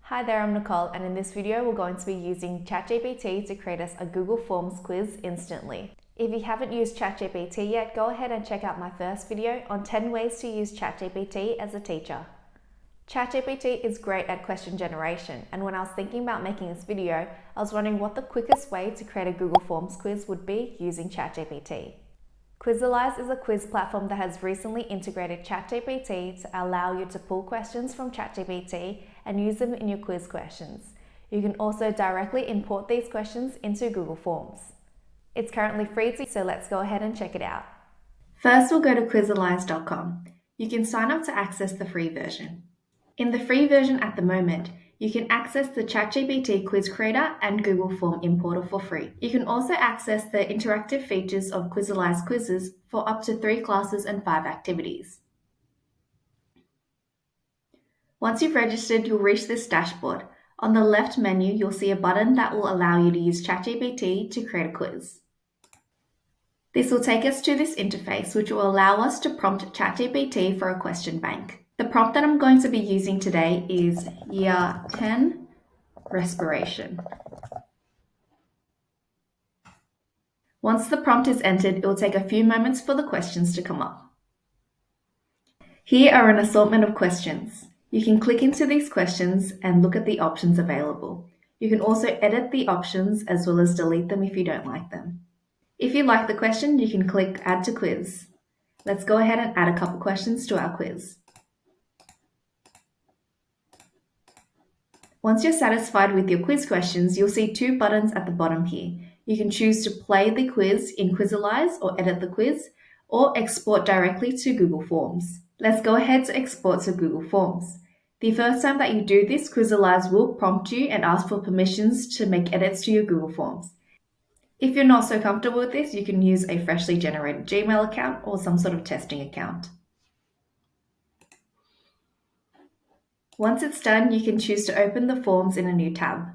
Hi there, I'm Nicole, and in this video we're going to be using ChatGPT to create us a Google Forms quiz instantly. If you haven't used ChatGPT yet, go ahead and check out my first video on 10 ways to use ChatGPT as a teacher. ChatGPT is great at question generation, and when I was thinking about making this video, I was wondering what the quickest way to create a Google Forms quiz would be using ChatGPT. Quizalize is a quiz platform that has recently integrated ChatGPT to allow you to pull questions from ChatGPT and use them in your quiz questions. You can also directly import these questions into Google Forms. It's currently free, so let's go ahead and check it out. First, we'll go to Quizalize.com. You can sign up to access the free version. In the free version at the moment, you can access the ChatGPT quiz creator and Google Form importer for free. You can also access the interactive features of Quizalize quizzes for up to 3 classes and 5 activities. Once you've registered, you'll reach this dashboard. On the left menu, you'll see a button that will allow you to use ChatGPT to create a quiz. This will take us to this interface, which will allow us to prompt ChatGPT for a question bank. The prompt that I'm going to be using today is Year 10 Respiration. Once the prompt is entered, it will take a few moments for the questions to come up. Here are an assortment of questions. You can click into these questions and look at the options available. You can also edit the options as well as delete them if you don't like them. If you like the question, you can click Add to Quiz. Let's go ahead and add a couple questions to our quiz. Once you're satisfied with your quiz questions, you'll see 2 buttons at the bottom here. You can choose to play the quiz in Quizalize or edit the quiz, or export directly to Google Forms. Let's go ahead to export to Google Forms. The first time that you do this, Quizalize will prompt you and ask for permissions to make edits to your Google Forms. If you're not so comfortable with this, you can use a freshly generated Gmail account or some sort of testing account. Once it's done, you can choose to open the forms in a new tab.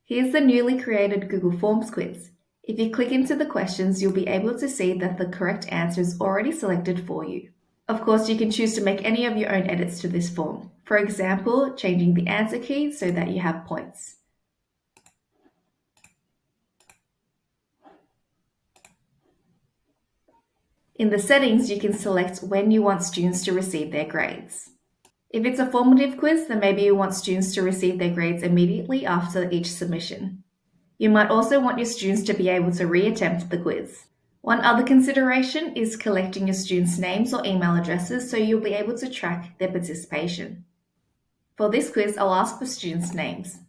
Here's the newly created Google Forms quiz. If you click into the questions, you'll be able to see that the correct answer is already selected for you. Of course, you can choose to make any of your own edits to this form. For example, changing the answer key so that you have points. In the settings, you can select when you want students to receive their grades. If it's a formative quiz, then maybe you want students to receive their grades immediately after each submission. You might also want your students to be able to reattempt the quiz. One other consideration is collecting your students' names or email addresses so you'll be able to track their participation. For this quiz, I'll ask for students' names.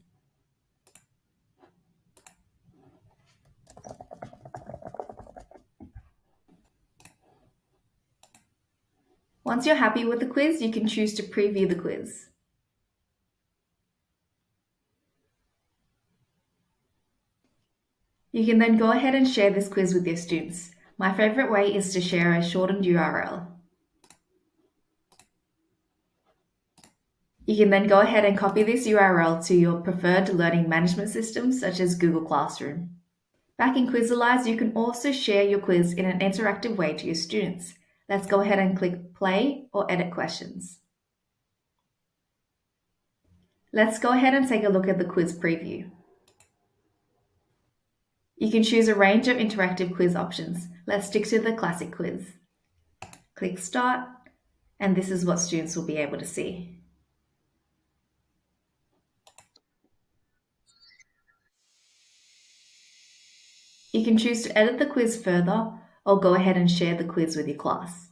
Once you're happy with the quiz, you can choose to preview the quiz. You can then go ahead and share this quiz with your students. My favorite way is to share a shortened URL. You can then go ahead and copy this URL to your preferred learning management system, such as Google Classroom. Back in Quizalize, you can also share your quiz in an interactive way to your students. Let's go ahead and click Play or Edit Questions. Let's go ahead and take a look at the quiz preview. You can choose a range of interactive quiz options. Let's stick to the classic quiz. Click Start, and this is what students will be able to see. You can choose to edit the quiz further or go ahead and share the quiz with your class.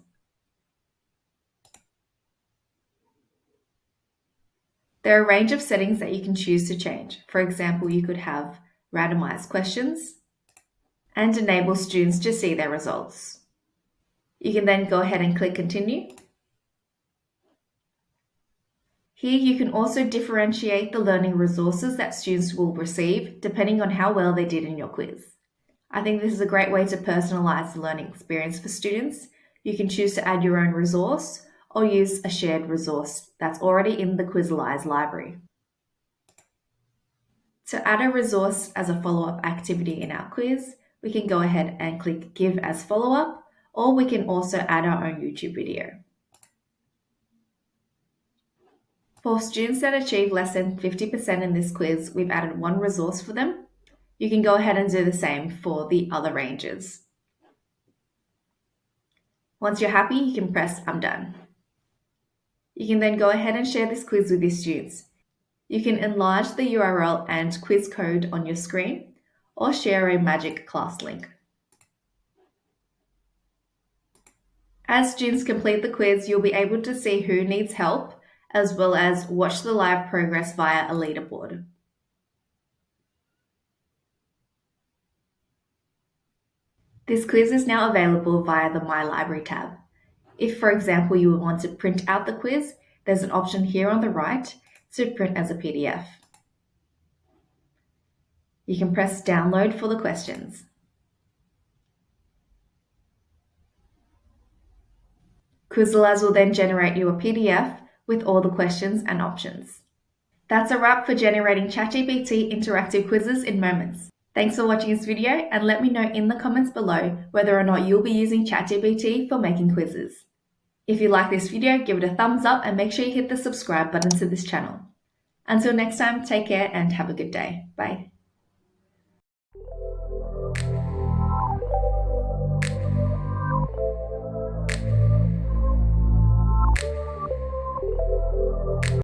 There are a range of settings that you can choose to change. For example, you could have randomized questions and enable students to see their results. You can then go ahead and click Continue. Here you can also differentiate the learning resources that students will receive depending on how well they did in your quiz. I think this is a great way to personalize the learning experience for students. You can choose to add your own resource or use a shared resource that's already in the Quizalize library. To add a resource as a follow-up activity in our quiz, we can go ahead and click Give as follow-up, or we can also add our own YouTube video. For students that achieve less than 50% in this quiz, we've added one resource for them. You can go ahead and do the same for the other ranges. Once you're happy, you can press I'm done. You can then go ahead and share this quiz with your students. You can enlarge the URL and quiz code on your screen, or share a magic class link. As students complete the quiz, you'll be able to see who needs help, as well as watch the live progress via a leaderboard. This quiz is now available via the My Library tab. If, for example, you would want to print out the quiz, there's an option here on the right to print as a PDF. You can press download for the questions. Quizalize will then generate you a PDF with all the questions and options. That's a wrap for generating ChatGPT interactive quizzes in moments. Thanks for watching this video, and let me know in the comments below whether or not you'll be using ChatGPT for making quizzes. If you like this video, give it a thumbs up and make sure you hit the subscribe button to this channel. Until next time, take care and have a good day. Bye.